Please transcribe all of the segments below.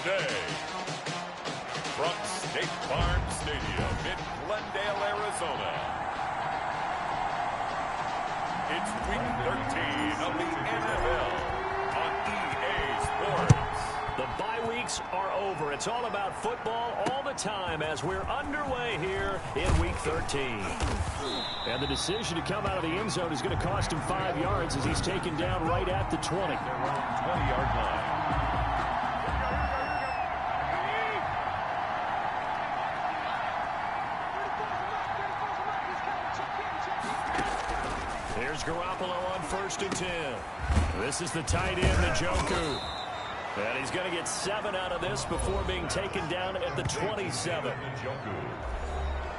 today. From State Farm Stadium in Glendale, Arizona, it's Week 13 of the NFL on EA Sports. The bye weeks are over. It's all about football all the time as we're underway here in Week 13. And the decision to come out of the end zone is going to cost him 5 yards as he's taken down right at the 20. Their own 20-yard line. Here's Garoppolo on 1st and 10. This is the tight end, Njoku. And he's going to get 7 out of this before being taken down at the 27.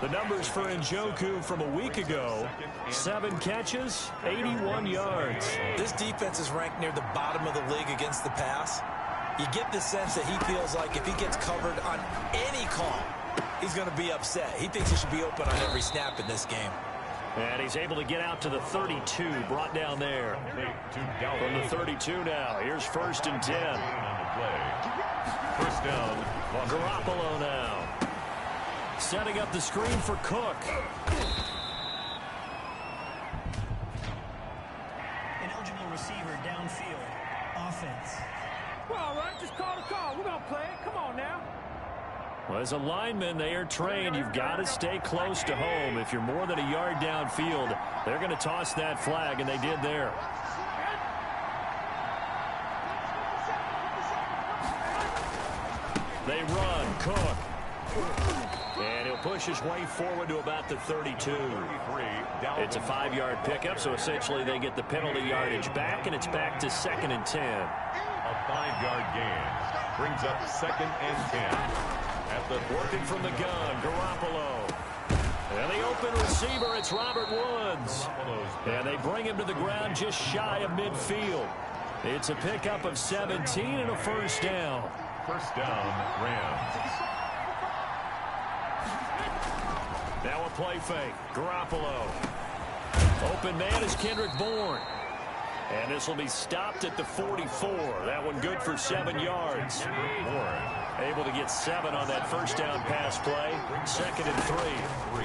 The numbers for Njoku from a week ago: 7 catches, 81 yards. This defense is ranked near the bottom of the league against the pass. You get the sense that he feels like if he gets covered on any call, he's going to be upset. He thinks he should be open on every snap in this game. And he's able to get out to the 32, brought down there. From the 32 now, here's 1st and 10. First down, Garoppolo now. Setting up the screen for Cook. Ineligible receiver downfield. Offense. Well, all right, just call the call. We're going to play it. Come on now. Well, as a lineman, they are trained. You've got to stay close to home. If you're more than a yard downfield, they're going to toss that flag, and they did there. They run. Cook. And he'll push his way forward to about the 32. It's a 5-yard pickup, so essentially they get the penalty yardage back, and it's back to 2nd and 10. a 5-yard gain. Brings up 2nd and 10. Working from the gun, Garoppolo. And the open receiver, it's Robert Woods. And they bring him to the ground just shy of midfield. It's a pickup of 17 and a 1st down. First down, Rams. Now a play fake. Garoppolo. Open man is Kendrick Bourne. And this will be stopped at the 44. That one good for 7 yards. Bourne able to get 7 on that 1st down pass play. 2nd and 3.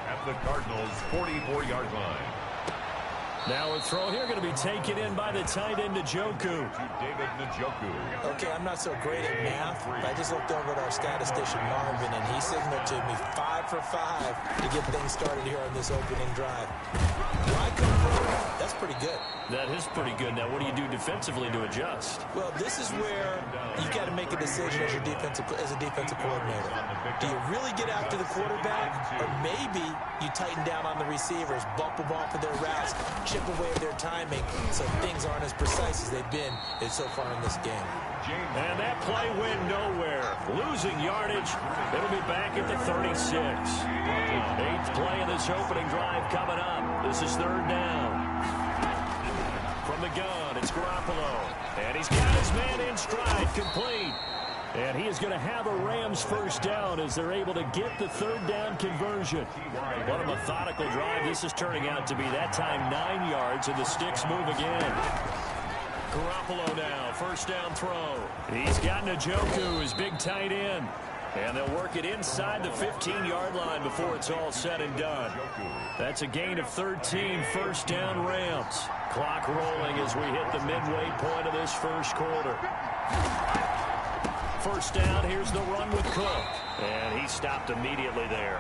At the Cardinals' 44-yard line. Now a throw here going to be taken in by the tight end Njoku. David Njoku. Okay, I'm not so great at math, but I just looked over at our statistician Marvin, and he signaled to me 5 for 5 to get things started here on this opening drive. Why come from? That's pretty good. That is pretty good. Now, what do you do defensively to adjust? Well, this is where you've got to make a decision as a defensive coordinator. Do you really get after the quarterback, or maybe you tighten down on the receivers, bump them off of their routes, chip away at their timing, so things aren't as precise as they've been so far in this game. And that play went nowhere. Losing yardage. It'll be back at the 36. 8th play of this opening drive coming up. This is 3rd down. From the gun, it's Garoppolo. And he's got his man in stride, complete. And he is going to have a Rams 1st down as they're able to get the 3rd down conversion. What a methodical drive this is turning out to be. That time 9 yards, and the sticks move again. Garoppolo now, 1st down throw. He's got Njoku, his big tight end. And they'll work it inside the 15-yard line before it's all said and done. That's a gain of 13, 1st down Rams. Clock rolling as we hit the midway point of this 1st quarter. 1st down, here's the run with Cook. And he stopped immediately there.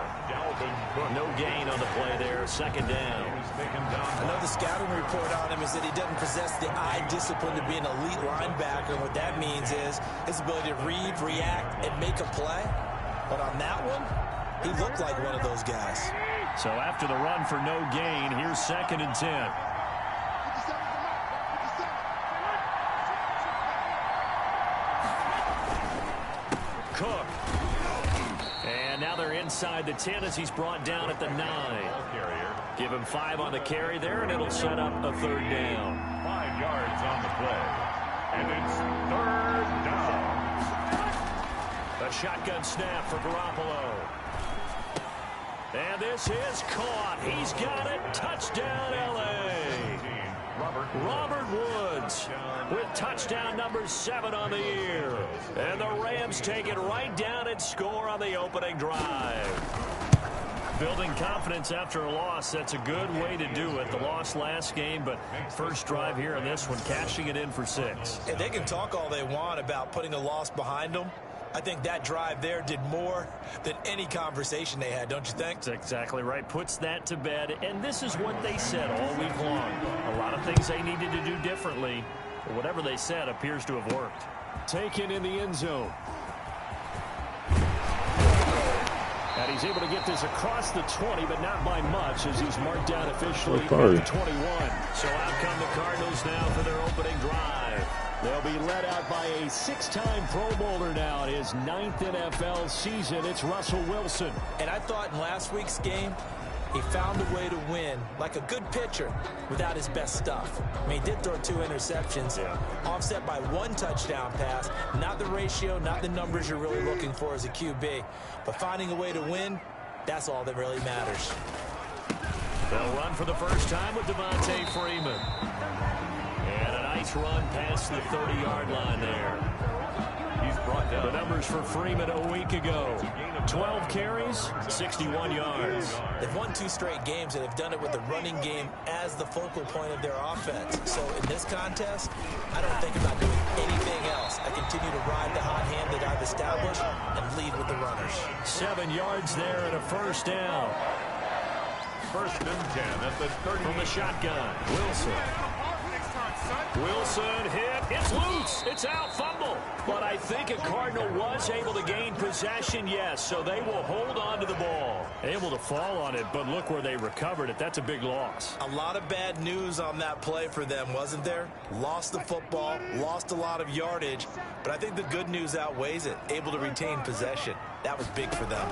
No gain on the play there, 2nd down. I know the scouting report on him is that he doesn't possess the eye discipline to be an elite linebacker. And what that means is his ability to read, react, and make a play. But on that one, he looked like one of those guys. So after the run for no gain, here's 2nd and 10. Cook. And now they're inside the 10 as he's brought down at the 9. Give him 5 on the carry there, and it'll set up a 3rd down. 5 yards on the play. And it's 3rd down. A shotgun snap for Garoppolo. And this is caught. He's got it. Touchdown, L.A. Robert Woods with touchdown number 7 on the year. And the Rams take it right down and score on the opening drive. Building confidence after a loss, that's a good way to do it. The loss last game, but first drive here in this one, cashing it in for 6. And they can talk all they want about putting a loss behind them. I think that drive there did more than any conversation they had, don't you think? That's exactly right. Puts that to bed, and this is what they said all week long. A lot of things they needed to do differently, but whatever they said appears to have worked. Taken in the end zone. And he's able to get this across the 20, but not by much, as he's marked down officially at the 21. So out come the Cardinals now for their opening drive. They'll be led out by a 6-time Pro Bowler now in his 9th NFL season. It's Russell Wilson. And I thought in last week's game, he found a way to win, like a good pitcher, without his best stuff. I mean, he did throw 2 interceptions, offset by 1 touchdown pass. Not the ratio, not the numbers you're really looking for as a QB. But finding a way to win, that's all that really matters. They'll run for the first time with Devontae Freeman. And a nice run past the 30-yard line there. He's brought down. The numbers for Freeman a week ago. 12 carries, 61 yards. They've won 2 straight games, and they've done it with the running game as the focal point of their offense. So in this contest, I don't think about doing anything else. I continue to ride the hot hand that I've established and lead with the runners. 7 yards there and a first down. First and 10 at the 30. From the shotgun, Wilson hit. It's loose. It's out. Fumble. But I think a Cardinal was able to gain possession, yes, so they will hold on to the ball. Able to fall on it, but look where they recovered it. That's a big loss. A lot of bad news on that play for them, wasn't there? Lost the football, lost a lot of yardage, but I think the good news outweighs it. Able to retain possession. That was big for them.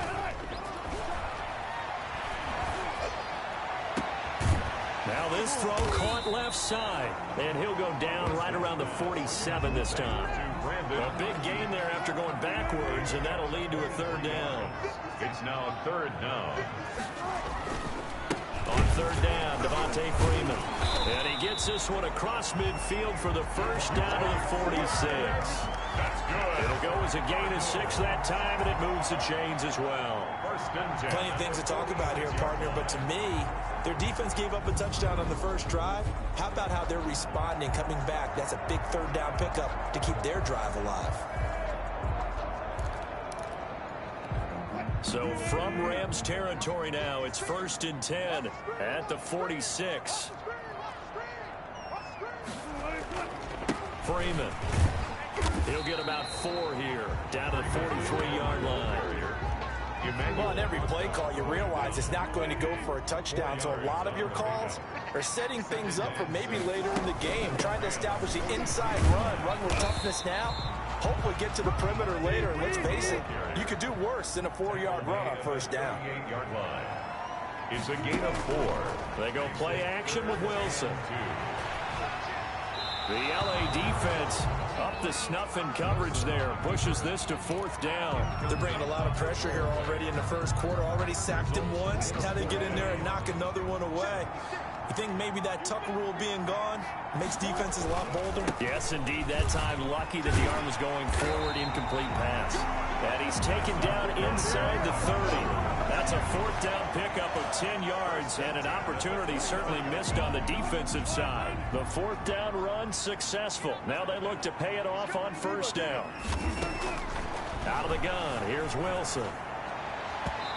Now this throw caught left side, and he'll go down right around the 47 this time. A big gain there after going backwards, and that'll lead to a 3rd down. It's now 3rd down. On 3rd down, Devontae Freeman. And he gets this one across midfield for the first down to the 46. That's good. It'll go as a gain of 6 that time, and it moves the chains as well. First and 10. Plenty of things to talk about here, partner, but to me, their defense gave up a touchdown on the first drive. How about how they're responding, coming back? That's a big 3rd down pickup to keep their drive alive. So from Rams territory now, it's 1st and 10 at the 46. Freeman. He'll get about 4 here, down to the 43-yard line. Well, on every play call, you realize it's not going to go for a touchdown, so a lot of your calls are setting things up for maybe later in the game, trying to establish the inside run with toughness now, hopefully get to the perimeter later, and let's face it, you could do worse than a 4-yard run on first down. 48-yard line. It's a gain of 4. They go play action with Wilson. The LA defense up the snuff in coverage there. Pushes this to 4th down. They're bringing a lot of pressure here already in the first quarter. Already sacked him once. Now they get in there and knock another one away. You think maybe that Tucker rule being gone makes defenses a lot bolder? Yes, indeed. That time lucky that the arm was going forward. Incomplete pass. And he's taken down inside the 30. That's a 4th down pickup of 10 yards and an opportunity certainly missed on the defensive side. The 4th down run successful. Now they look to pay it off on first down. Out of the gun, here's Wilson.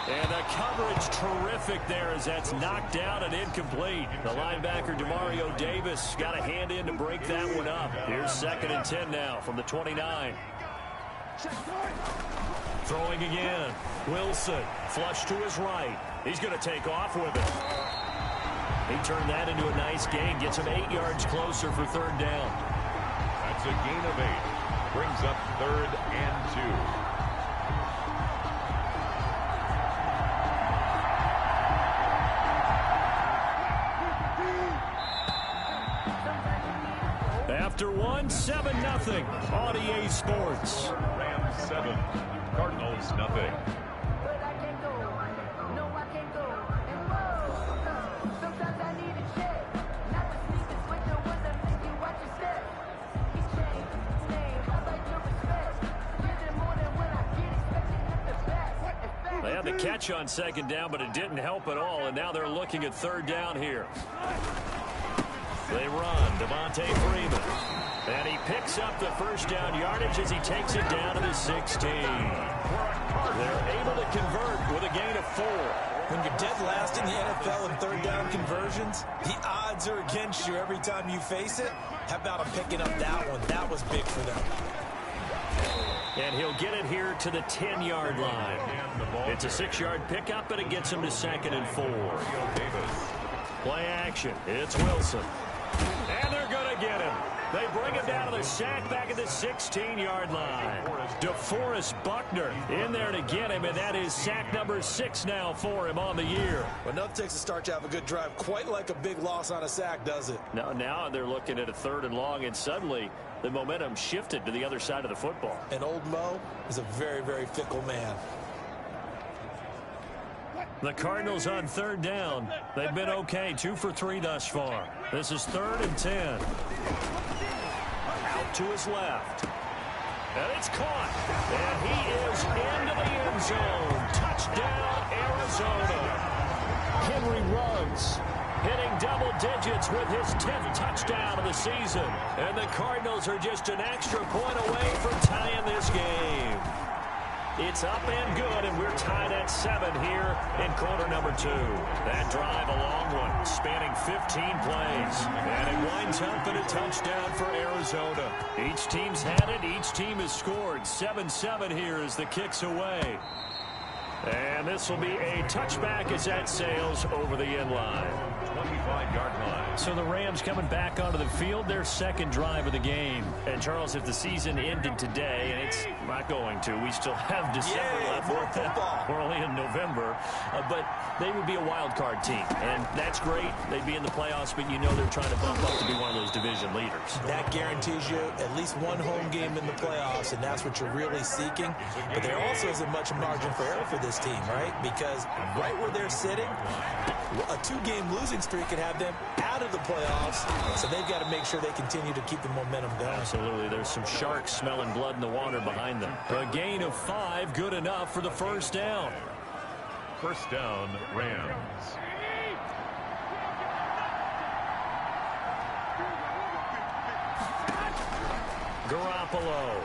And the coverage terrific there as that's knocked down and incomplete. The linebacker, Demario Davis, got a hand in to break that one up. Here's 2nd and 10 now from the 29. Throwing again. Wilson, flush to his right. He's going to take off with it. He turned that into a nice gain. Gets him 8 yards closer for 3rd down. That's a gain of 8. Brings up 3rd and 2. After 7-0 on EA Sports. Rams 7, Cardinals nothing. to catch on second down, but it didn't help at all, and now they're looking at third down here. They run. Devontae Freeman. And he picks up the first down yardage as he takes it down to the 16. They're able to convert with a gain of 4. When you're dead last in the NFL in third down conversions, the odds are against you every time you face it. How about him picking up that one? That was big for them. And he'll get it here to the 10-yard line. It's a 6-yard pickup, and it gets him to 2nd and 4. Play action. It's Wilson. And they're going to get him. They bring him down to the sack back at the 16-yard line. DeForest Buckner in there to get him, and that is sack number 6 now for him on the year. Well, nothing takes a start to have a good drive quite like a big loss on a sack, does it? Now they're looking at a 3rd and long, and suddenly the momentum shifted to the other side of the football. And old Mo is a very, very fickle man. The Cardinals on 3rd down. They've been okay, 2 for 3 thus far. This is 3rd and 10. Out to his left. And it's caught. And he is into the end zone. Touchdown, Arizona. Henry Ruggs hitting double digits with his 10th touchdown of the season. And the Cardinals are just an extra point away from tying this game. It's up and good, and we're tied at 7 here in quarter number 2. That drive, a long one, spanning 15 plays. And it winds up in a touchdown for Arizona. Each team's had it. Each team has scored. 7-7 here as the kick's away. And this will be a touchback as that sails over the end line. 25-yard line. So the Rams coming back onto the field, their 2nd drive of the game. And, Charles, if the season ended today, and it's not going to, we still have December left. We're only in November. But they would be a wild card team. And that's great. They'd be in the playoffs, but you know they're trying to bump up to be one of those division leaders. That guarantees you at least one home game in the playoffs, and that's what you're really seeking. But there also isn't much margin for error for this team, right? Because right where they're sitting, a 2-game losing streak could have them out of the playoffs, so they've got to make sure they continue to keep the momentum going. Absolutely. There's some sharks smelling blood in the water behind them. A gain of 5, good enough for the first down. First down, Rams. Garoppolo.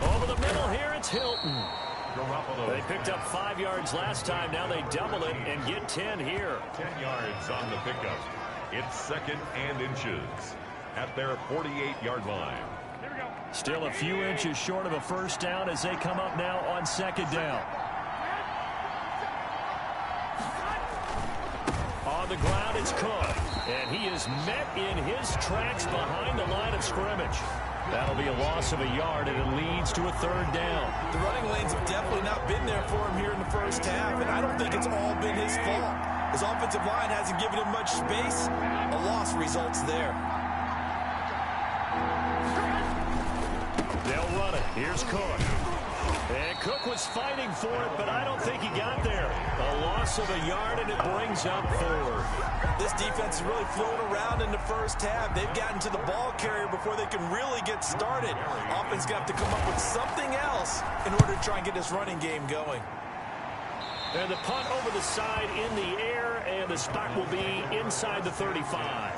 Over the middle here, it's Hilton. They picked up 5 yards last time. Now they double it and get 10 here. 10 yards on the pickup. It's 2nd and inches at their 48-yard line. Still a few inches short of a first down as they come up now on 2nd down. On the ground, it's Cook. And he is met in his tracks behind the line of scrimmage. That'll be a loss of a yard, and it leads to a 3rd down. The running lanes have definitely not been there for him here in the first half, and I don't think it's all been his fault. His offensive line hasn't given him much space. A loss results there. They'll run it. Here's Cook. And Cook was fighting for it, but I don't think he got there. A loss of a yard, and it brings up 4. This defense is really flown around in the first half. They've gotten to the ball carrier before they can really get started. Offense got to come up with something else in order to try and get this running game going. And the punt over the side in the air, and the spot will be inside the 35.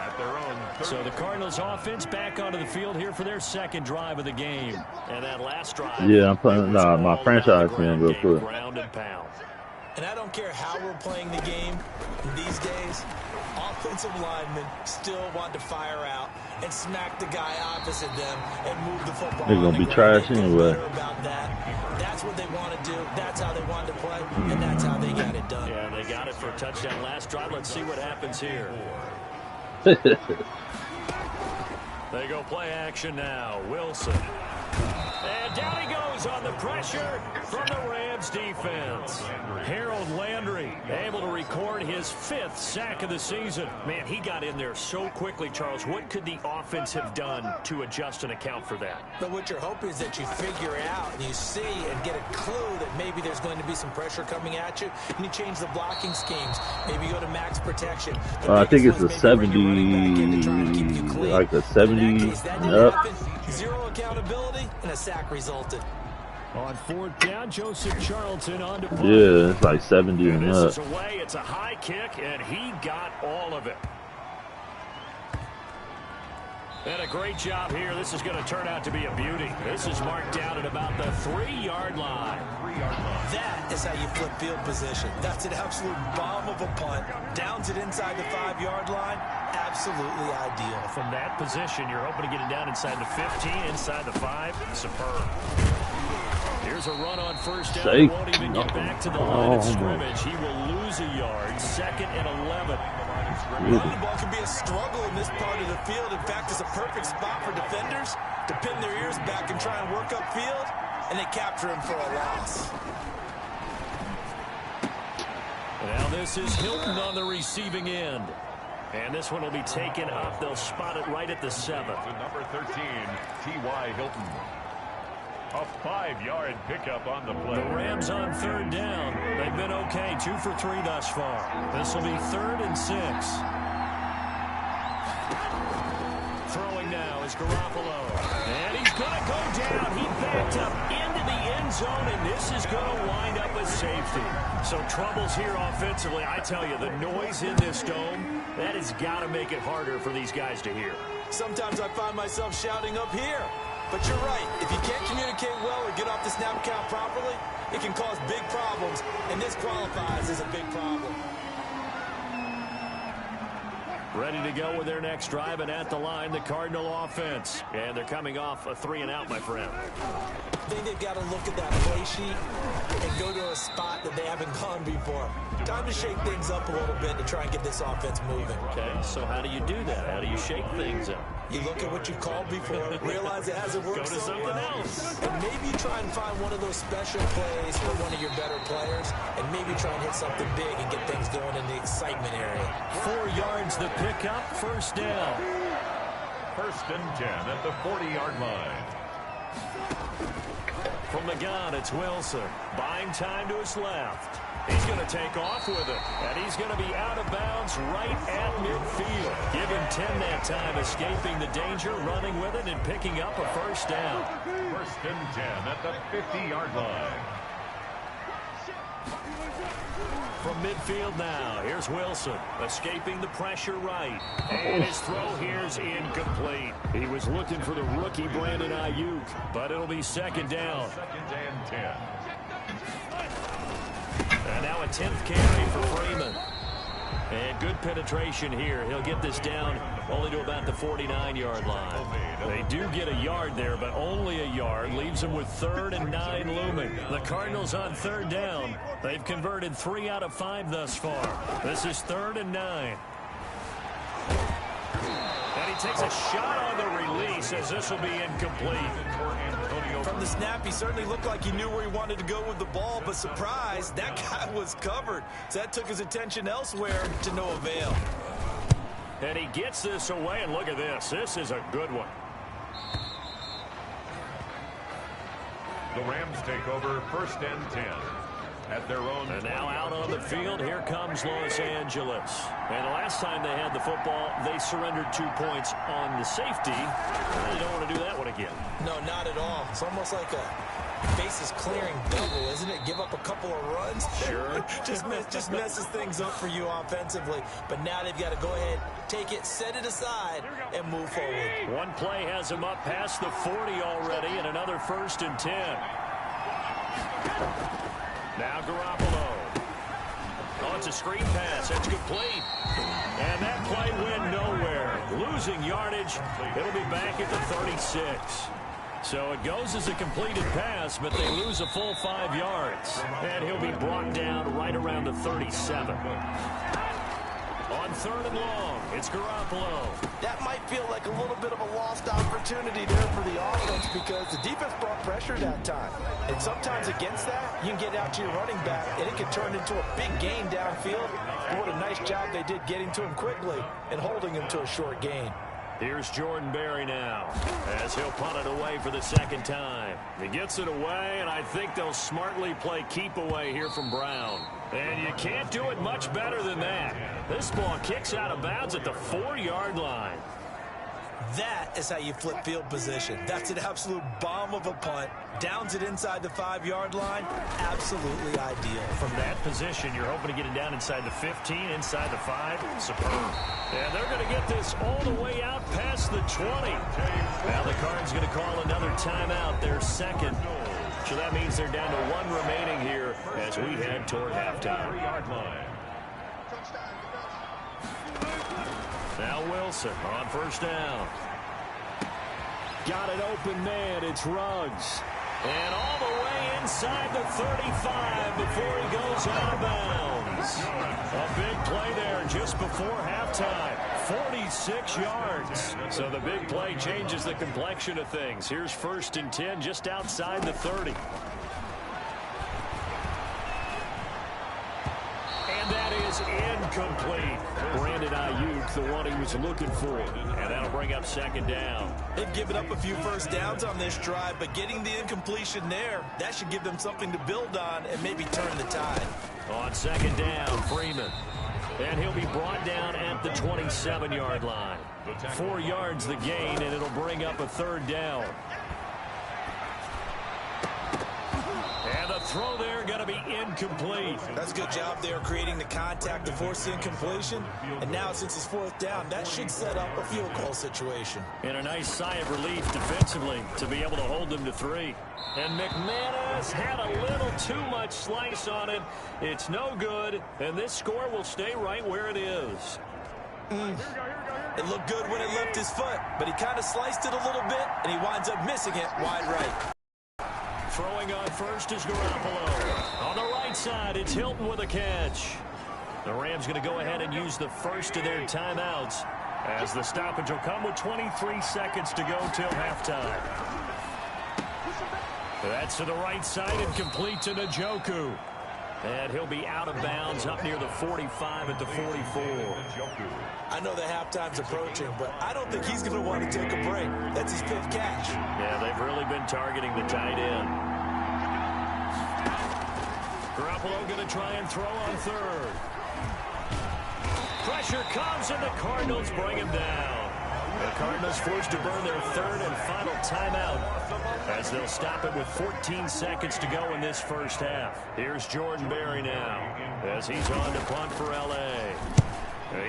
At their own 30. So the Cardinals offense back onto the field here for their 2nd drive of the game. And that last drive. Yeah, I'm playing my franchise man real quick. Ground and pound. And I don't care how we're playing the game these days, offensive linemen still want to fire out and smack the guy opposite them and move the football. They're going to be trash anyway. About that. That's what they want to do. That's how they want to play, and that's how they got it done. Yeah, they got it for a touchdown last drive. Let's see what happens here. They go play action now. Wilson. And down he goes on the pressure from the Rams defense. Harold Landry able to record his 5th sack of the season. Man, he got in there so quickly, Charles. What could the offense have done to adjust and account for that? But what you're hoping is that you figure out and you see and get a clue that maybe there's going to be some pressure coming at you, and you change the blocking schemes. Maybe you go to max protection. I think it's a 70, like a 70 up. Zero accountability, and a sack resulted. On fourth down, Joseph Charlton on to punt. Yeah, it's like 70 and This up. is away. It's a high kick, and he got all of it. And a great job here. This is going to turn out to be a beauty. This is marked down at about the 3-yard line. That is how you flip field position. That's an absolute bomb of a punt. Downs it inside the 5-yard line. Absolutely ideal. From that position, you're hoping to get it down inside the 15, inside the 5. Superb. Here's a run on first down. He won't even get back to the line of scrimmage. He will lose a yard. 2nd and 11. Running the ball can be a struggle in this part of the field. In fact, it's a perfect spot for defenders to pin their ears back and try and work upfield, and they capture him for a loss. Now this is Hilton on the receiving end. And this one will be taken up. They'll spot it right at the 7. To number 13, T.Y. Hilton. A 5-yard pickup on the play. The Rams on third down. They've been okay, 2 for 3 thus far. This will be 3rd and 6. Throwing now is Garoppolo. And he's going to go down. He backed up into the end zone, and this is going to wind up as safety. So troubles here offensively. I tell you, the noise in this dome, that has got to make it harder for these guys to hear. Sometimes I find myself shouting up here. But you're right. If you can't communicate well or get off the snap count properly, it can cause big problems, and this qualifies as a big problem. Ready to go with their next drive, and at the line, the Cardinal offense. And they're coming off a 3-and-out, my friend. I think they've got to look at that play sheet and go to a spot that they haven't gone before. Time to shake things up a little bit to try and get this offense moving. Okay, so how do you do that? How do you shake things up? You look at what you've called before, realize it hasn't worked Go to something else. and maybe you try and find one of those special plays for one of your better players, and maybe try and hit something big and get things going in the excitement area. 4 yards the pickup, first down. 1st and 10 at the 40-yard line. From the gun, it's Wilson. Buying time to his left. He's going to take off with it, and he's going to be out of bounds right at midfield. Give him 10 that time, escaping the danger, running with it, and picking up a first down. 1st and 10 at the 50-yard line. From midfield now, here's Wilson, escaping the pressure right. And his throw here's incomplete. He was looking for the rookie Brandon Ayuk, but it'll be 2nd down. 2nd and 10. And now a 10th carry for Freeman. And good penetration here. He'll get this down only to about the 49-yard line. They do get a yard there, but only a yard. Leaves them with 3rd and 9 looming. The Cardinals on 3rd down. They've converted 3 out of 5 thus far. This is 3rd and 9. And he takes a shot on the release as this will be incomplete. From the snap, he certainly looked like he knew where he wanted to go with the ball, but surprise, that guy was covered. So that took his attention elsewhere to no avail. And he gets this away, and look at this. This is a good one. The Rams take over 1st and 10 at their own. And now out on the field, here comes Los Angeles. And the last time they had the football, they surrendered 2 points on the safety. Well, you don't want to do that one again. No, not at all. It's almost like a bases clearing double, isn't it? Give up a couple of runs. Sure. just messes things up for you offensively. But now they've got to go ahead, take it, set it aside, and move forward. One play has him up past the 40 already, and another 1st and 10. Now Garoppolo. Oh, it's a screen pass. That's complete. And that play went nowhere. Losing yardage. It'll be back at the 36. So it goes as a completed pass, but they lose a full 5 yards. And he'll be brought down right around the 37. On 3rd and long, it's Garoppolo. That might feel like a little bit of a lost opportunity there for the offense because the defense brought pressure that time. And sometimes against that, you can get out to your running back, and it can turn into a big gain downfield. But what a nice job they did getting to him quickly and holding him to a short gain. Here's Jordan Berry now as he'll punt it away for the 2nd time. He gets it away, and I think they'll smartly play keep away here from Brown. And you can't do it much better than that. This ball kicks out of bounds at the 4-yard line. That is how you flip field position. That's an absolute bomb of a punt. Downs it inside the 5-yard line. Absolutely ideal. From that position, you're hoping to get it down inside the 15, inside the 5. Superb. And they're going to get this all the way out past the 20. Now the Cards going to call another timeout, their second. So that means they're down to 1 remaining here as we head toward halftime. Now Wilson on first down. Got an open man. It's Ruggs. And all the way inside the 35 before he goes out of bounds. A big play there just before halftime. 46 yards. So the big play changes the complexion of things. Here's 1st and 10 just outside the 30. And that is incomplete. Brandon Ayuk, the one he was looking for. And that'll bring up 2nd down. They've given up a few first downs on this drive, but getting the incompletion there, that should give them something to build on and maybe turn the tide. On 2nd down, Freeman. And he'll be brought down at the 27-yard line. 4 yards the gain, and it'll bring up a 3rd down. And the throw there going to be incomplete. That's a good job there creating the contact to force the incompletion. And now since it's 4th down, that should set up a field goal situation. And a nice sigh of relief defensively to be able to hold them to 3. And McManus had a little too much slice on it. It's no good, and this score will stay right where it is. It looked good when it left his foot, but he kind of sliced it a little bit, and he winds up missing it wide right. Throwing on first is Garoppolo. On the right side, it's Hilton with a catch. The Rams going to go ahead and use the first of their timeouts as the stoppage will come with 23 seconds to go till halftime. That's to the right side and complete to Njoku. And he'll be out of bounds up near the 45 at the 44. I know the halftime's approaching, but I don't think he's going to want to take a break. That's his 5th catch. Yeah, they've really been targeting the tight end. Garoppolo going to try and throw on 3rd. Pressure comes, and the Cardinals bring him down. The Cardinals forced to burn their 3rd and final timeout as they'll stop it with 14 seconds to go in this first half. Here's Jordan Berry now as he's on to punt for L.A.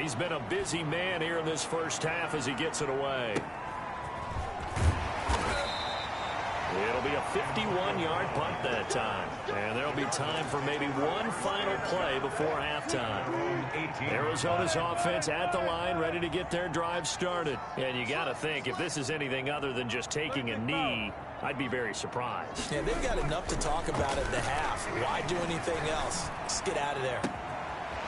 He's been a busy man here in this first half as he gets it away. It'll be a 51-yard punt that time. And there'll be time for maybe one final play before halftime. Arizona's offense at the line, ready to get their drive started. And you got to think, if this is anything other than just taking a knee, I'd be very surprised. Yeah, they've got enough to talk about at the half. Why do anything else? Just get out of there.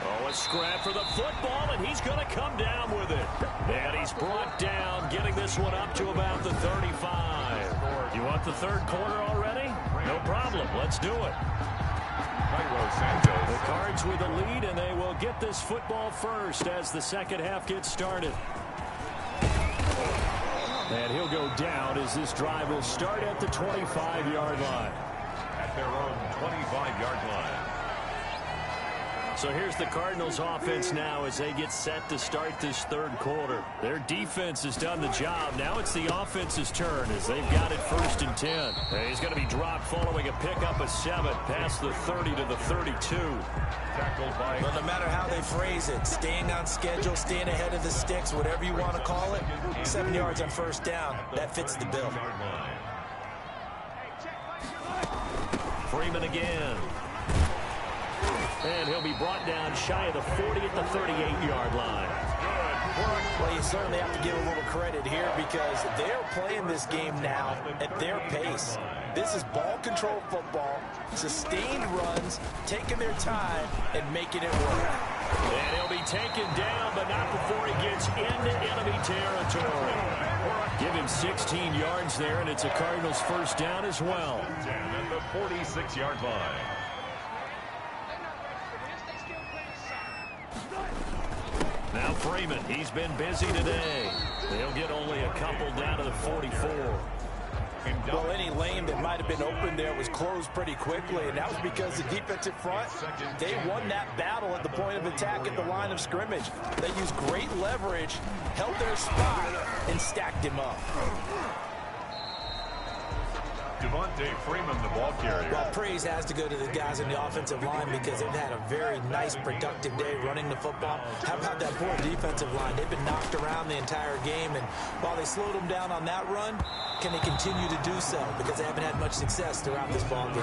Oh, a scrap for the football, and he's going to come down with it. And he's brought down, getting this one up to about the 35. You want the 3rd quarter already? No problem. Let's do it. The Cards with the lead, and they will get this football first as the second half gets started. And he'll go down as this drive will start at the 25-yard line. At their own 25-yard line. So here's the Cardinals offense now as they get set to start this 3rd quarter. Their defense has done the job. Now it's the offense's turn as they've got it 1st and 10. And he's going to be dropped following a pickup of 7 past the 30 to the 32. Well, no matter how they phrase it, staying on schedule, staying ahead of the sticks, whatever you want to call it, 7 yards on 1st down, that fits the bill. Freeman again. And he'll be brought down shy of the 40 at the 38-yard line. Well, you certainly have to give a little credit here because they're playing this game now at their pace. This is ball control football, sustained runs, taking their time, and making it work. And he'll be taken down, but not before he gets into enemy territory. Give him 16 yards there, and it's a Cardinals 1st down as well. At the 46-yard line. Now Freeman, he's been busy today. He'll get only a couple down to the 44. Well, any lane that might have been open there was closed pretty quickly, and that was because the defensive front, they won that battle at the point of attack at the line of scrimmage. They used great leverage, held their spot, and stacked him up. Devontae Freeman, the ball carrier. Well, praise has to go to the guys in the offensive line because they've had a very nice, productive day running the football. How about that poor defensive line? They've been knocked around the entire game, and while they slowed them down on that run, can they continue to do so? Because they haven't had much success throughout this ball game.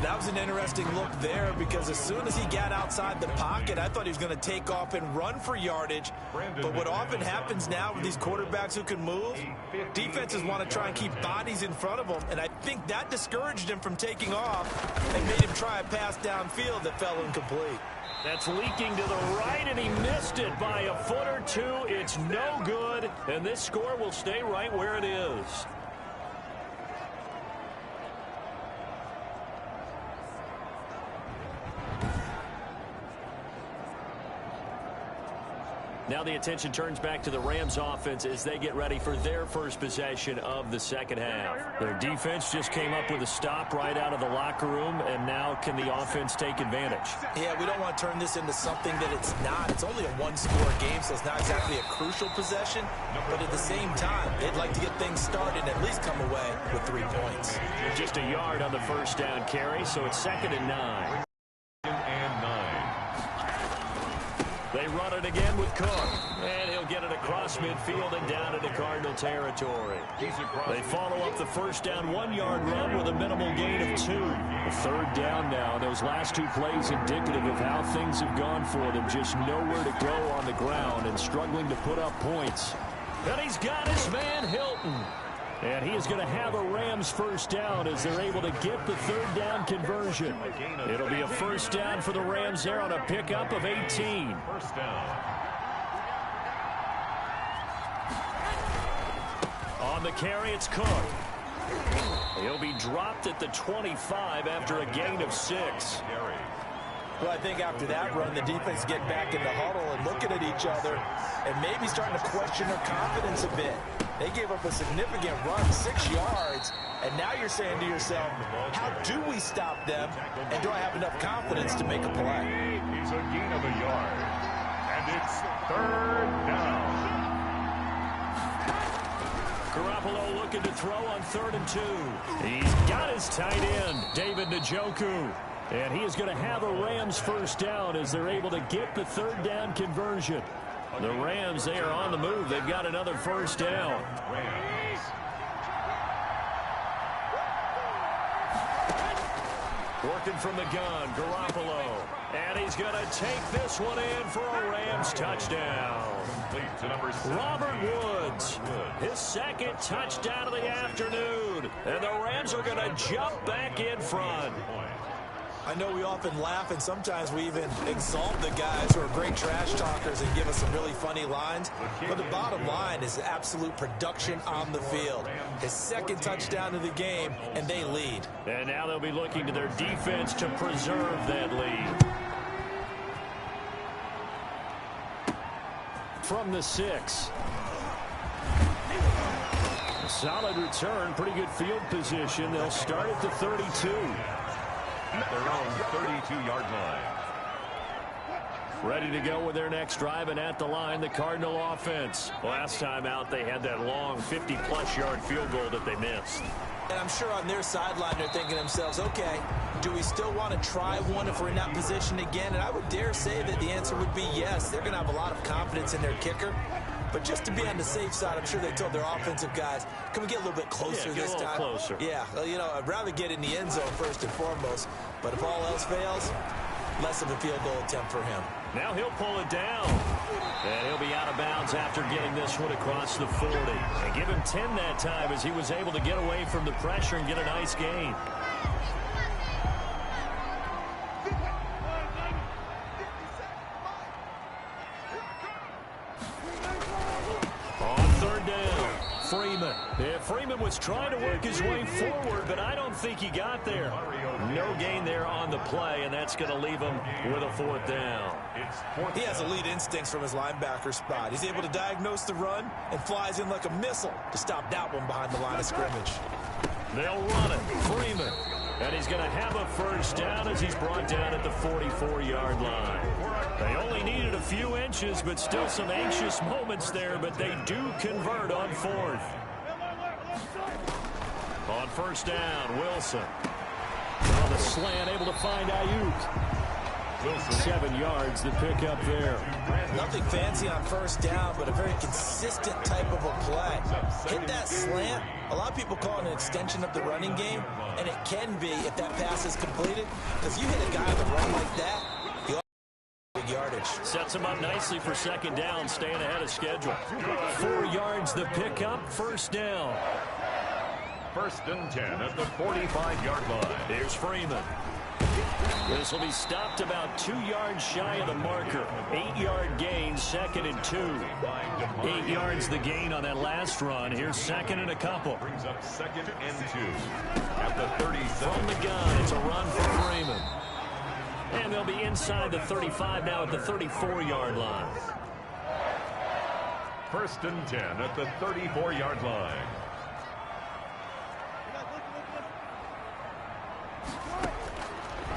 That was an interesting look there because as soon as he got outside the pocket, I thought he was going to take off and run for yardage. But what often happens now with these quarterbacks who can move, defenses want to try and keep bodies in front of them. And I think that discouraged him from taking off and made him try a pass downfield that fell incomplete. That's leaking to the right, and he missed it by a foot or two. It's no good, and this score will stay right where it is. Now the attention turns back to the Rams offense as they get ready for their first possession of the second half. Their defense just came up with a stop right out of the locker room, and now can the offense take advantage? Yeah, we don't want to turn this into something that it's not. It's only a one-score game, so it's not exactly a crucial possession. But at the same time, they'd like to get things started and at least come away with 3 points. Just a yard on the first down carry, so it's 2nd and 9. They run it again with Cook, and he'll get it across midfield and down into Cardinal territory. They follow up the first down 1-yard run with a minimal gain of 2. A 3rd down now. Those last 2 plays indicative of how things have gone for them. Just nowhere to go on the ground and struggling to put up points. And he's got his man Hilton. And he is going to have a Rams first down as they're able to get the 3rd down conversion. It'll be a first down for the Rams there on a pickup of 18. First down. On the carry, it's Cook. He'll be dropped at the 25 after a gain of 6. Well, I think after that run, the defense get back in the huddle and looking at each other and maybe starting to question their confidence a bit. They gave up a significant run, 6 yards, and now you're saying to yourself, how do we stop them, and do I have enough confidence to make a play? He's a gain of a yard, and it's 3rd down. Garoppolo looking to throw on 3rd and 2. He's got his tight end, David Njoku. And he is going to have a Rams first down as they're able to get the 3rd down conversion. The Rams, they are on the move. They've got another first down. Working from the gun, Garoppolo. And he's going to take this one in for a Rams touchdown. Robert Woods, his 2nd touchdown of the afternoon. And the Rams are going to jump back in front. I know we often laugh, and sometimes we even exalt the guys who are great trash talkers and give us some really funny lines. But the bottom line is absolute production on the field. His 2nd touchdown of the game, and they lead. And now they'll be looking to their defense to preserve that lead. From the 6. A solid return, pretty good field position. They'll start at the 32. At their own 32-yard line. Ready to go with their next drive, and at the line, the Cardinal offense. Last time out, they had that long 50-plus yard field goal that they missed. And I'm sure on their sideline, they're thinking to themselves, okay, do we still want to try one if we're in that position again? And I would dare say that the answer would be yes. They're going to have a lot of confidence in their kicker. But just to be on the safe side, I'm sure they told their offensive guys, can we get a little bit closer this time? Closer. Yeah, well, you know, I'd rather get in the end zone first and foremost. But if all else fails, less of a field goal attempt for him. Now he'll pull it down. And he'll be out of bounds after getting this one across the 40. And give him 10 that time as he was able to get away from the pressure and get a nice gain. Freeman. Yeah, Freeman was trying to work his way forward, but I don't think he got there. No gain there on the play, and that's going to leave him with a fourth down. He has elite instincts from his linebacker spot. He's able to diagnose the run and flies in like a missile to stop that one behind the line of scrimmage. They'll run it. Freeman. And he's going to have a first down as he's brought down at the 44-yard line. They only needed a few inches, but still some anxious moments there, but they do convert on fourth. On first down, Wilson. On the slant, able to find Ayuk. 7 yards to pick up there. Nothing fancy on first down, but a very consistent type of a play. Hit that slant. A lot of people call it an extension of the running game, and it can be if that pass is completed. Because you hit a guy on the run like that, you big yardage. Sets him up nicely for second down, staying ahead of schedule. 4 yards the pickup, first down. First and 10 at the 45-yard line. Here's Freeman. This will be stopped about 2 yards shy of the marker. 8-yard gain, second and 2. 8 yards the gain on that last run. Here's second and a couple. Brings up second and 2 at the 37. From the gun, it's a run for Freeman. And they'll be inside the 35 now at the 34-yard line. First and 10 at the 34-yard line.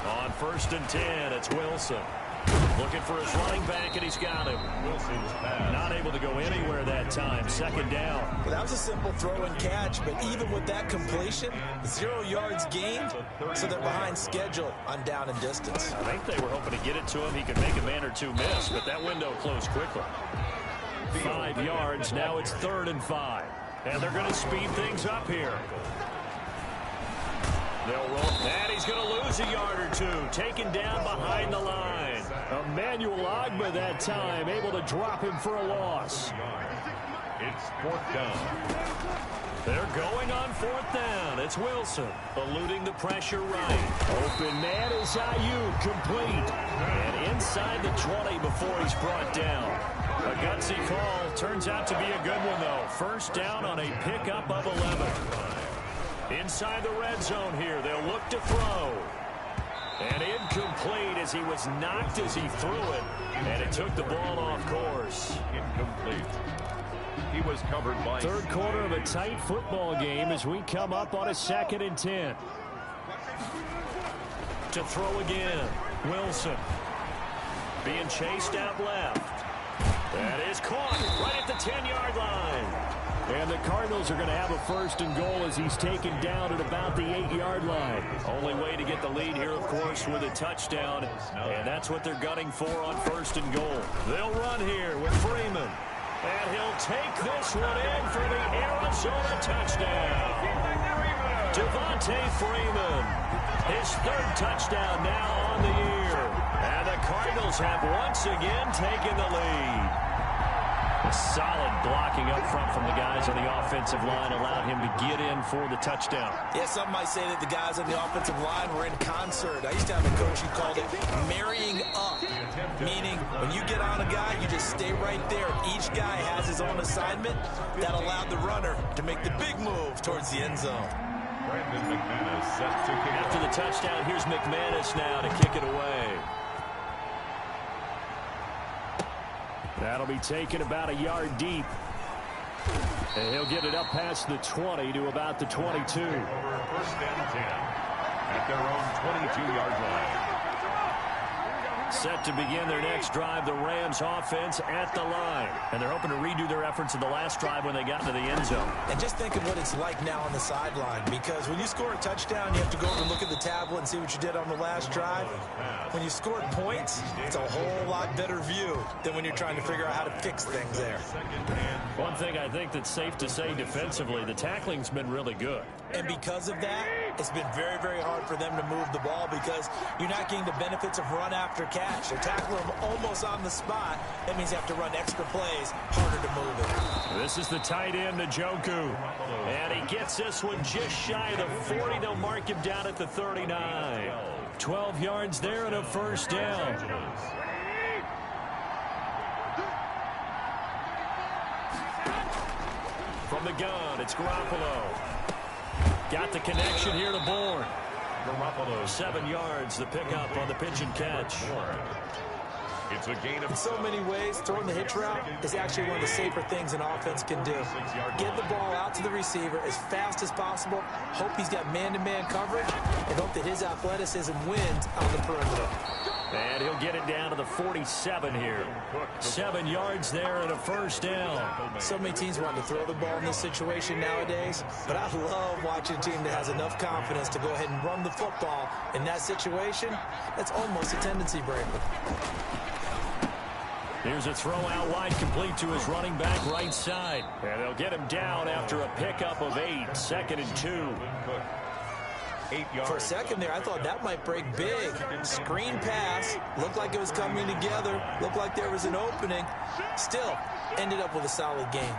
On first and 10, it's Wilson. Looking for his running back, and he's got him. Wilson's pass. Not able to go anywhere that time. Second down. Well, that was a simple throw and catch, but even with that completion, 0 yards gained, so they're behind schedule on down and distance. I think they were hoping to get it to him. He could make a man or two miss, but that window closed quickly. 5 yards. Now it's 3rd and 5. And they're going to speed things up here. They'll roll, and he's going to lose a yard or two. Taken down behind the line. Emmanuel Ogbah that time, able to drop him for a loss. It's 4th down. They're going on 4th down. It's Wilson, eluding the pressure right. Open man is Ayuk, complete. And inside the 20 before he's brought down. A gutsy call. Turns out to be a good one, though. First down on a pickup of 11. Inside the red zone here, they'll look to throw. And incomplete as he was knocked as he threw it. And it took the ball off course. Incomplete. He was covered by... Third quarter of a tight football game as we come up on a 2nd and 10. To throw again, Wilson. Being chased out left. That is caught right at the 10-yard line. And the Cardinals are going to have a 1st and goal as he's taken down at about the 8-yard line. Only way to get the lead here, of course, with a touchdown. And that's what they're gunning for on 1st and goal. They'll run here with Freeman. And he'll take this one in for the Arizona touchdown. Devontae Freeman. His 3rd touchdown now on the year. And the Cardinals have once again taken the lead. A solid blocking up front from the guys on the offensive line allowed him to get in for the touchdown. Yeah, some might say that the guys on the offensive line were in concert. I used to have a coach who called it marrying up, meaning when you get on a guy, you just stay right there. Each guy has his own assignment. That allowed the runner to make the big move towards the end zone. Brandon McManus set to kick. After the touchdown, here's McManus now to kick it away. That'll be taken about a yard deep. And he'll get it up past the 20 to about the 22. Over 1st and 10 at their own 22-yard line. Set to begin their next drive, the Rams offense at the line. And they're hoping to redo their efforts of the last drive when they got into the end zone. And just think of what it's like now on the sideline, because when you score a touchdown, you have to go over and look at the tablet and see what you did on the last drive. When you scored points, it's a whole lot better view than when you're trying to figure out how to fix things there. One thing I think that's safe to say defensively, the tackling's been really good. And because of that, it's been very, very hard for them to move the ball because you're not getting the benefits of run after catch. They're tackling them almost on the spot. That means you have to run extra plays, harder to move it. This is the tight end, Njoku. And he gets this one just shy of the 40. They'll mark him down at the 39. 12 yards there and a first down. From the the gun. It's Garoppolo. Got the connection here to Bourne. Garoppolo, 7 yards, the pickup on the pitch and catch. It's a gain of in so many ways, throwing the hitch route is actually one of the safer things an offense can do. Get the ball out to the receiver as fast as possible, hope he's got man-to-man coverage, and hope that his athleticism wins on the perimeter. And he'll get it down to the 47 here. 7 yards there and a first down. So many teams want to throw the ball in this situation nowadays, but I love watching a team that has enough confidence to go ahead and run the football in that situation. That's almost a tendency breaker. Here's a throw out wide, complete to his running back right side. And they'll get him down after a pickup of 8, 2nd and 2. For a second there, I thought that might break big. Screen pass, looked like it was coming together, looked like there was an opening. Still, ended up with a solid game.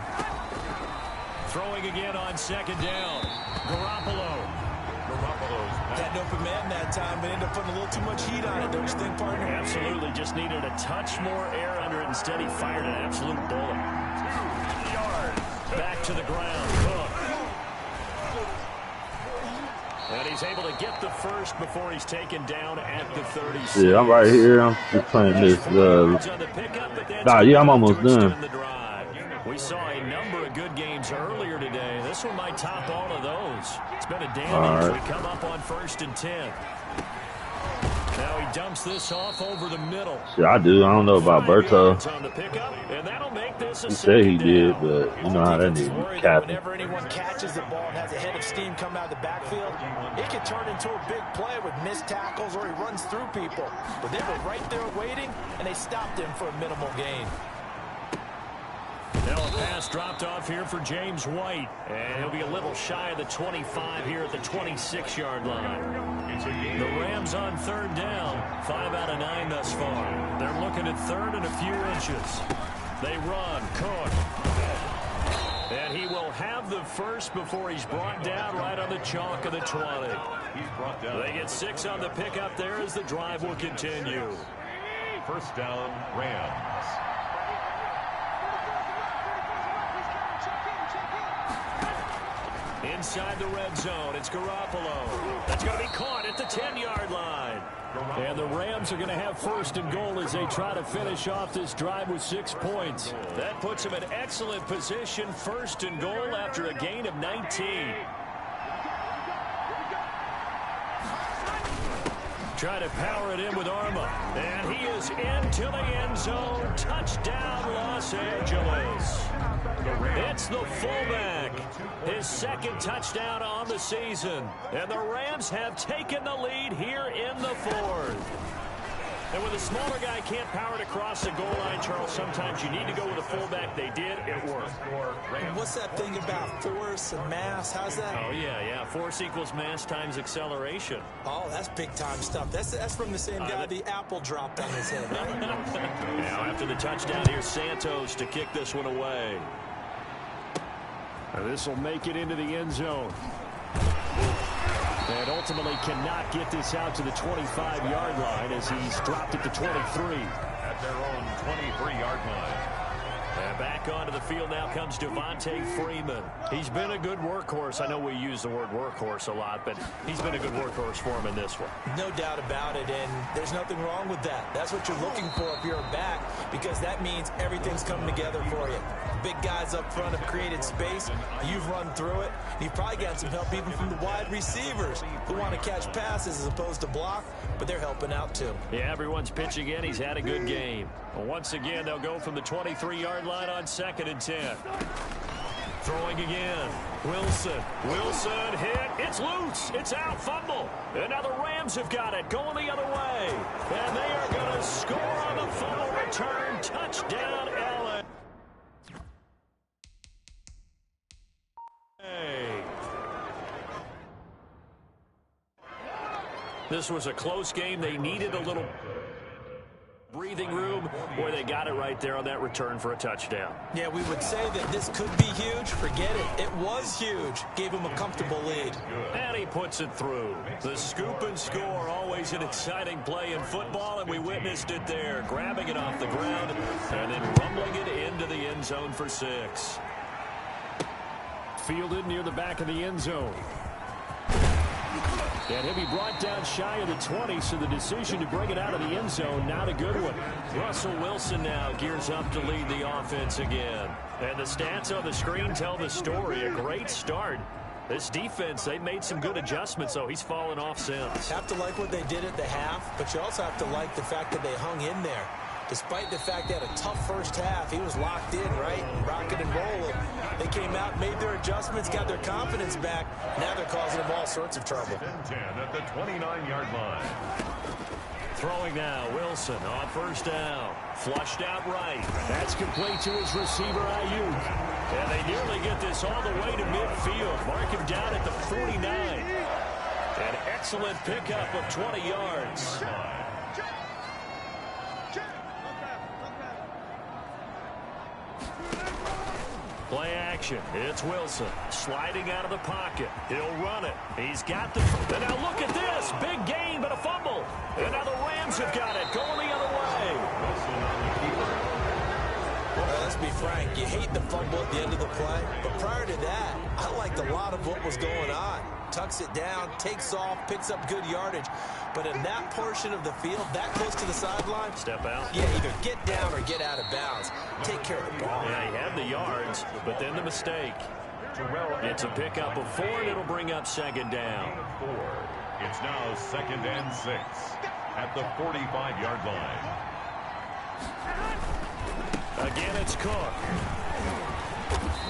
Throwing again on 2nd down. Garoppolo. Had an open man that time, but ended up putting a little too much heat on it, don't you think, partner? Absolutely, just needed a touch more air under it. Instead, he fired an absolute bullet. 2 yards. Back to the ground. Cook. And he's able to get the first before he's taken down at the 36. Yeah, I'm right here. I'm just playing this. I'm almost done. We saw a number of good games earlier today. This one might top all of those. It's been a dandy as we come up on 1st and 10. Now he dumps this off over the middle. Yeah, I do. I don't know about Berto. On the pickup, and that'll make this a he said he did, down. but you know how that needs to cap. Whenever anyone catches the ball and has a head of steam come out of the backfield, it can turn into a big play with missed tackles or he runs through people. But they were right there waiting, and they stopped him for a minimal gain. Now a pass dropped off here for James White. And he'll be a little shy of the 25 here at the 26-yard line. The Rams on 3rd down. 5 out of 9 thus far. They're looking at 3rd and a few inches. They run. Cook. And he will have the first before he's brought down right on the chalk of the 20. They get 6 on the pickup there as the drive will continue. First down, Rams. Inside the red zone, it's Garoppolo. That's going to be caught at the 10-yard line. And the Rams are going to have 1st and goal as they try to finish off this drive with 6 points. That puts them in excellent position, 1st and goal after a gain of 19. Try to power it in with Arma. And he is into the end zone. Touchdown, Los Angeles. It's the fullback. His 2nd touchdown on the season. And the Rams have taken the lead here in the 4th. And when the smaller guy can't power it across the goal line, Charles, sometimes you need to go with a fullback. They did. It worked. What's that thing about force and mass? How's that? Oh, yeah. Force equals mass times acceleration. Oh, that's big-time stuff. That's from the same guy the apple dropped on his head, right? Now, after the touchdown, here's Santos to kick this one away. This will make it into the end zone. And ultimately cannot get this out to the 25-yard line as he's dropped it to 23. At their own 23-yard line. And back onto the field now comes Devontae Freeman. He's been a good workhorse. I know we use the word workhorse a lot, but he's been a good workhorse for him in this one. No doubt about it, and there's nothing wrong with that. That's what you're looking for if you're a back, because that means everything's coming together for you. Big guys up front have created space. You've run through it. You've probably gotten some help even from the wide receivers who want to catch passes as opposed to block, but they're helping out too. Yeah, everyone's pitching in. He's had a good game. Well, once again, they'll go from the 23-yard line on 2nd and 10. Throwing again. Wilson hit. It's loose. It's out. Fumble. And now the Rams have got it. Going the other way. And they are going to score on the fumble return. Touchdown, LA. This was a close game. They needed a little breathing room. Boy, they got it right there on that return for a touchdown. Yeah, we would say that this could be huge. Forget it. It was huge. Gave him a comfortable lead. And he puts it through. The scoop and score, always an exciting play in football, and we witnessed it there. Grabbing it off the ground and then rumbling it into the end zone for 6. fielded near the back of the end zone. And he'll be brought down shy of the 20, so the decision to bring it out of the end zone, not a good one. Russell Wilson now gears up to lead the offense again. And the stats on the screen tell the story. A great start. This defense, they've made some good adjustments, so he's fallen off since. Have to like what they did at the half, but you also have to like the fact that they hung in there. Despite the fact they had a tough first half, he was locked in, right? Rocking and rolling. They came out, made their adjustments, got their confidence back. Now they're causing them all sorts of trouble. 10 at the 29-yard line. Throwing now, Wilson on first down. Flushed out right. That's complete to his receiver, Ayuk. And they nearly get this all the way to midfield. Mark him down at the 49. An excellent pickup of 20 yards. Play action. It's Wilson sliding out of the pocket. He'll run it. He's got the... And now look at this. Big gain, but a fumble. And now the Rams have got it. Going the other way. Well, let's be frank. You hate the fumble at the end of the play. But prior to that, I liked a lot of what was going on. Tucks it down, takes off, picks up good yardage. But in that portion of the field, that close to the sideline, step out. Yeah, either get down or get out of bounds. Take care of the ball. Yeah, he had the yards, but then the mistake. It's a pickup of 4, and it'll bring up second down. It's now 2nd and 6 at the 45-yard line. Again, it's Cook.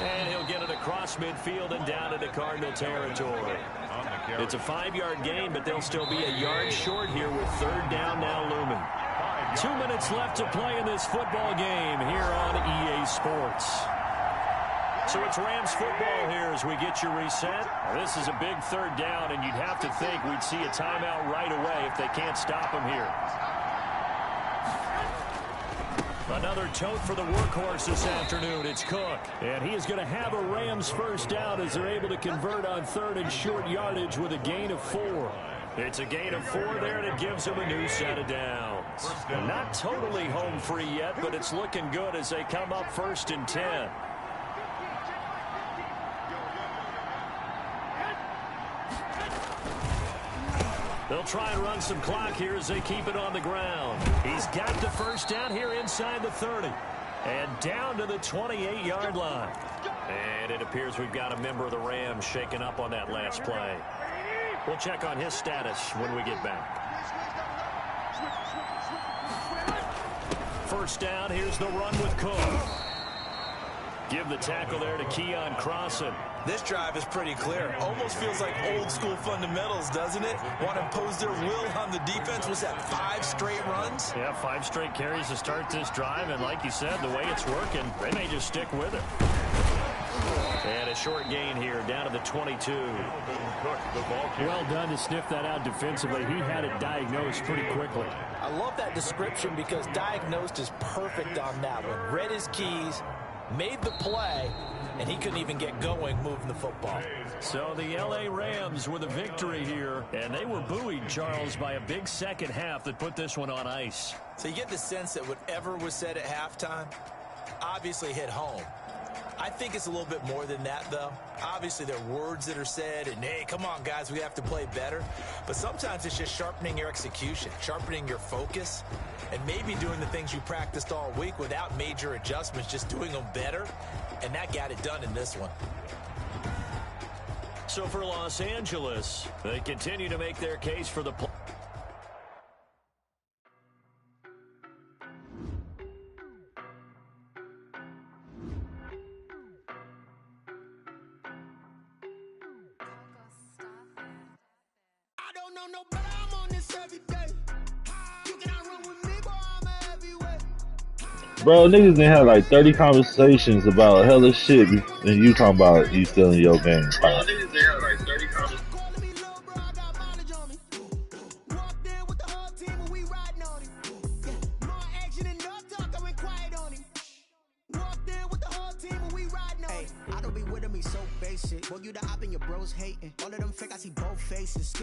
And he'll get it across midfield and down into Cardinal territory. It's a 5-yard gain, but they'll still be a yard short here with third down now looming. 2 minutes left to play in this football game here on EA Sports. So it's Rams football here as we get you reset. This is a big third down, and you'd have to think we'd see a timeout right away if they can't stop him here. Another tote for the workhorse this afternoon. It's Cook. And he is going to have a Rams first down as they're able to convert on third and short yardage with a gain of 4. It's a gain of 4 there, and it gives them a new set of downs. Not totally home free yet, but it's looking good as they come up 1st and 10. They'll try and run some clock here as they keep it on the ground. He's got the first down here inside the 30. And down to the 28-yard line. And it appears we've got a member of the Rams shaken up on that last play. We'll check on his status when we get back. First down, here's the run with Cook. Give the tackle there to Keon Crossan. This drive is pretty clear. Almost feels like old school fundamentals, doesn't it? Want to impose their will on the defense. Was that 5 straight runs? Yeah, 5 straight carries to start this drive. And like you said, the way it's working, they may just stick with it. And a short gain here down to the 22. Well done to sniff that out defensively. He had it diagnosed pretty quickly. I love that description because diagnosed is perfect on that one. Read his keys, made the play, and he couldn't even get going moving the football. So the L.A. Rams with a victory here, and they were buoyed, Charles, by a big second half that put this one on ice. So you get the sense that whatever was said at halftime obviously hit home. I think it's a little bit more than that, though. Obviously, there are words that are said, and, hey, come on, guys, we have to play better. But sometimes it's just sharpening your execution, sharpening your focus, and maybe doing the things you practiced all week without major adjustments, just doing them better, and that got it done in this one. So for Los Angeles, they continue to make their case for the play. Bro, niggas done had like 30 conversations about hella shit, and you talking about you still in your game. Bro, niggas done had like 30 conversations. Boy, you the op and your bros hating. All of them fake, I see both faces.